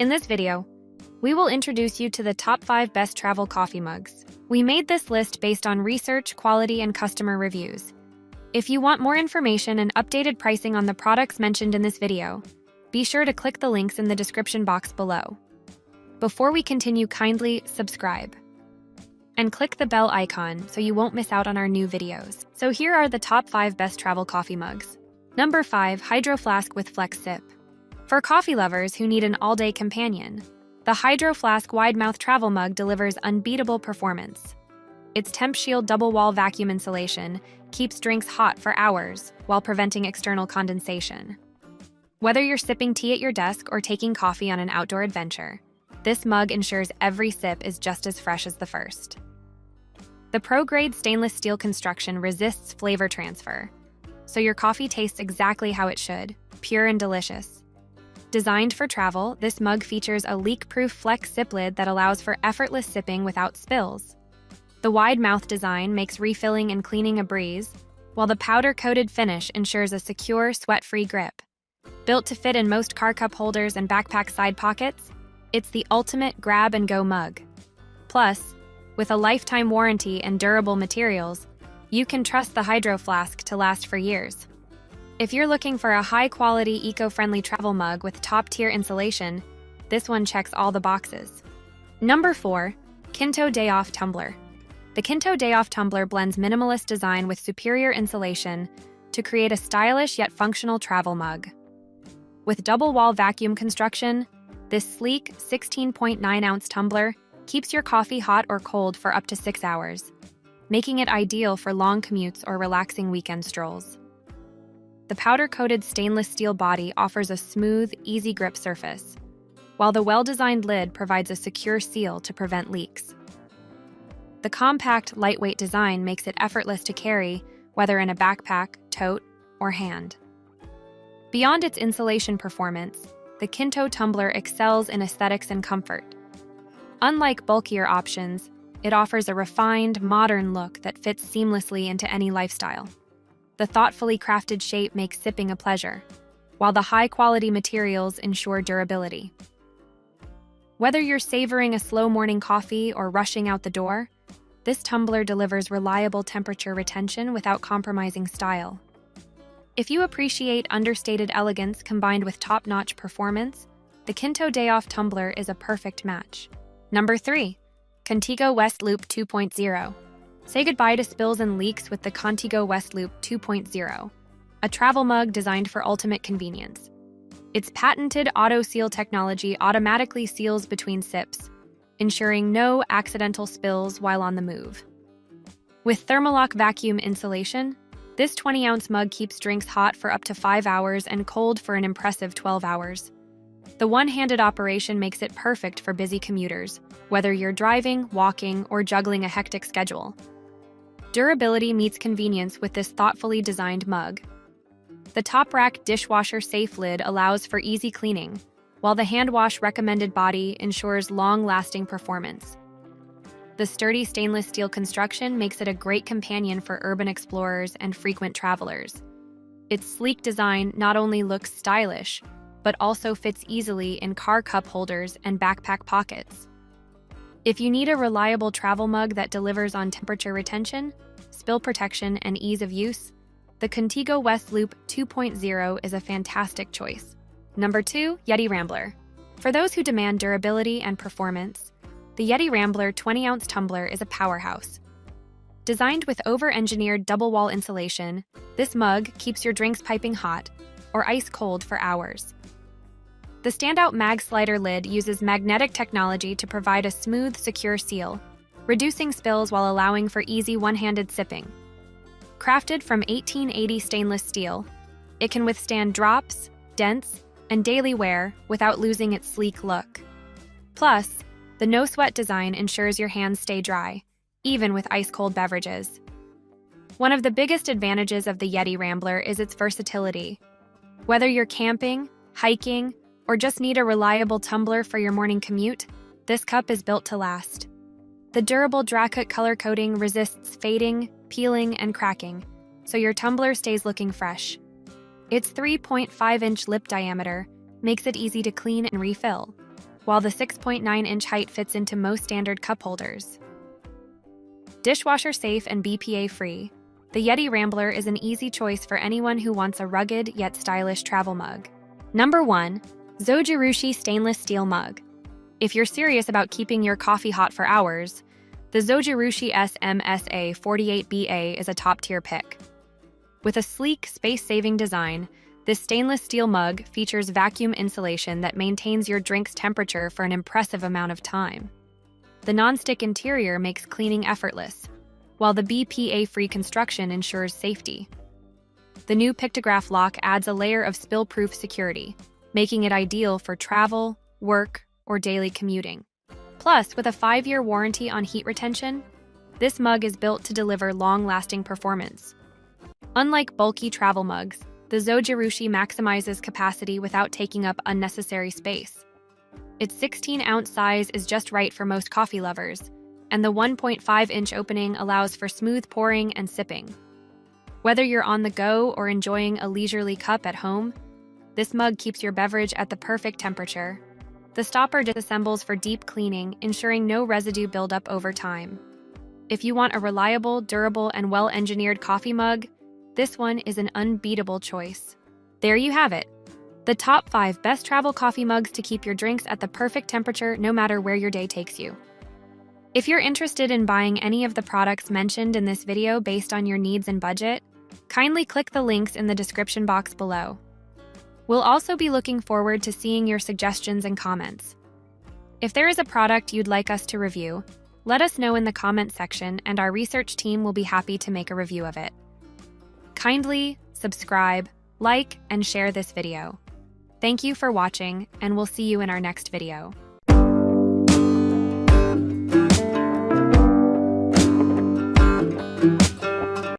In this video, we will introduce you to the top 5 best travel coffee mugs. We made this list based on research, quality, and customer reviews. If you want more information and updated pricing on the products mentioned in this video, be sure to click the links in the description box below. Before we continue, kindly subscribe and click the bell icon so you won't miss out on our new videos. So here are the top 5 best travel coffee mugs. Number 5, Hydro Flask with Flex Sip. For coffee lovers who need an all-day companion, the Hydro Flask wide-mouth travel mug delivers unbeatable performance. Its Temp Shield double-wall vacuum insulation keeps drinks hot for hours while preventing external condensation. Whether you're sipping tea at your desk or taking coffee on an outdoor adventure, this mug ensures every sip is just as fresh as the first. The pro-grade stainless steel construction resists flavor transfer, so your coffee tastes exactly how it should, pure and delicious. Designed for travel, this mug features a leak-proof flex sip lid that allows for effortless sipping without spills. The wide mouth design makes refilling and cleaning a breeze, while the powder-coated finish ensures a secure, sweat-free grip. Built to fit in most car cup holders and backpack side pockets, it's the ultimate grab-and-go mug. Plus, with a lifetime warranty and durable materials, you can trust the Hydro Flask to last for years. If you're looking for a high-quality, eco-friendly travel mug with top-tier insulation, this one checks all the boxes. Number 4, Kinto Dayoff Tumbler. The Kinto Dayoff tumbler blends minimalist design with superior insulation to create a stylish yet functional travel mug. With double-wall vacuum construction, this sleek 16.9-ounce tumbler keeps your coffee hot or cold for up to 6 hours, making it ideal for long commutes or relaxing weekend strolls. The powder-coated stainless steel body offers a smooth, easy grip surface, while the well-designed lid provides a secure seal to prevent leaks. The compact, lightweight design makes it effortless to carry, whether in a backpack, tote, or hand. Beyond its insulation performance, the Kinto tumbler excels in aesthetics and comfort. Unlike bulkier options, it offers a refined, modern look that fits seamlessly into any lifestyle. The thoughtfully crafted shape makes sipping a pleasure, while the high-quality materials ensure durability. Whether you're savoring a slow morning coffee or rushing out the door, this tumbler delivers reliable temperature retention without compromising style. If you appreciate understated elegance combined with top-notch performance, the Kinto Dayoff tumbler is a perfect match. Number 3, Contigo West Loop 2.0. Say goodbye to spills and leaks with the Contigo West Loop 2.0, a travel mug designed for ultimate convenience. Its patented auto-seal technology automatically seals between sips, ensuring no accidental spills while on the move. With Thermalock vacuum insulation, this 20-ounce mug keeps drinks hot for up to 5 hours and cold for an impressive 12 hours. The one-handed operation makes it perfect for busy commuters, whether you're driving, walking, or juggling a hectic schedule. Durability meets convenience with this thoughtfully designed mug. The top-rack dishwasher-safe lid allows for easy cleaning, while the hand-wash recommended body ensures long-lasting performance. The sturdy stainless steel construction makes it a great companion for urban explorers and frequent travelers. Its sleek design not only looks stylish, but also fits easily in car cup holders and backpack pockets. If you need a reliable travel mug that delivers on temperature retention, spill protection, and ease of use, the Contigo West Loop 2.0 is a fantastic choice. Number 2, Yeti Rambler. For those who demand durability and performance, the Yeti Rambler 20-ounce tumbler is a powerhouse. Designed with over-engineered double-wall insulation, this mug keeps your drinks piping hot or ice cold for hours. The standout mag slider lid uses magnetic technology to provide a smooth, secure seal, reducing spills while allowing for easy one-handed sipping. Crafted from 1880 stainless steel, it can withstand drops, dents, and daily wear without losing its sleek look. Plus, the no-sweat design ensures your hands stay dry, even with ice-cold beverages. One of the biggest advantages of the Yeti Rambler is its versatility. Whether you're camping, hiking, or just need a reliable tumbler for your morning commute, this cup is built to last. The durable dry-cut color coating resists fading, peeling, and cracking, so your tumbler stays looking fresh. Its 3.5-inch lip diameter makes it easy to clean and refill, while the 6.9-inch height fits into most standard cup holders. Dishwasher safe and BPA-free, the Yeti Rambler is an easy choice for anyone who wants a rugged yet stylish travel mug. Number 1. Zojirushi Stainless Steel Mug. If you're serious about keeping your coffee hot for hours, the Zojirushi SMSA 48BA is a top-tier pick. With a sleek, space-saving design, this stainless steel mug features vacuum insulation that maintains your drink's temperature for an impressive amount of time. The non-stick interior makes cleaning effortless, while the BPA-free construction ensures safety. The new pictograph lock adds a layer of spill-proof security, making it ideal for travel, work, or daily commuting. Plus, with a 5-year warranty on heat retention, this mug is built to deliver long-lasting performance. Unlike bulky travel mugs, the Zojirushi maximizes capacity without taking up unnecessary space. Its 16-ounce size is just right for most coffee lovers, and the 1.5-inch opening allows for smooth pouring and sipping. Whether you're on the go or enjoying a leisurely cup at home, this mug keeps your beverage at the perfect temperature. The stopper disassembles for deep cleaning, ensuring no residue buildup over time. If you want a reliable, durable, and well-engineered coffee mug, this one is an unbeatable choice. There you have it. The top 5 best travel coffee mugs to keep your drinks at the perfect temperature no matter where your day takes you. If you're interested in buying any of the products mentioned in this video based on your needs and budget, kindly click the links in the description box below. We'll also be looking forward to seeing your suggestions and comments. If there is a product you'd like us to review, let us know in the comment section and our research team will be happy to make a review of it. Kindly subscribe, like, and share this video. Thank you for watching, and we'll see you in our next video.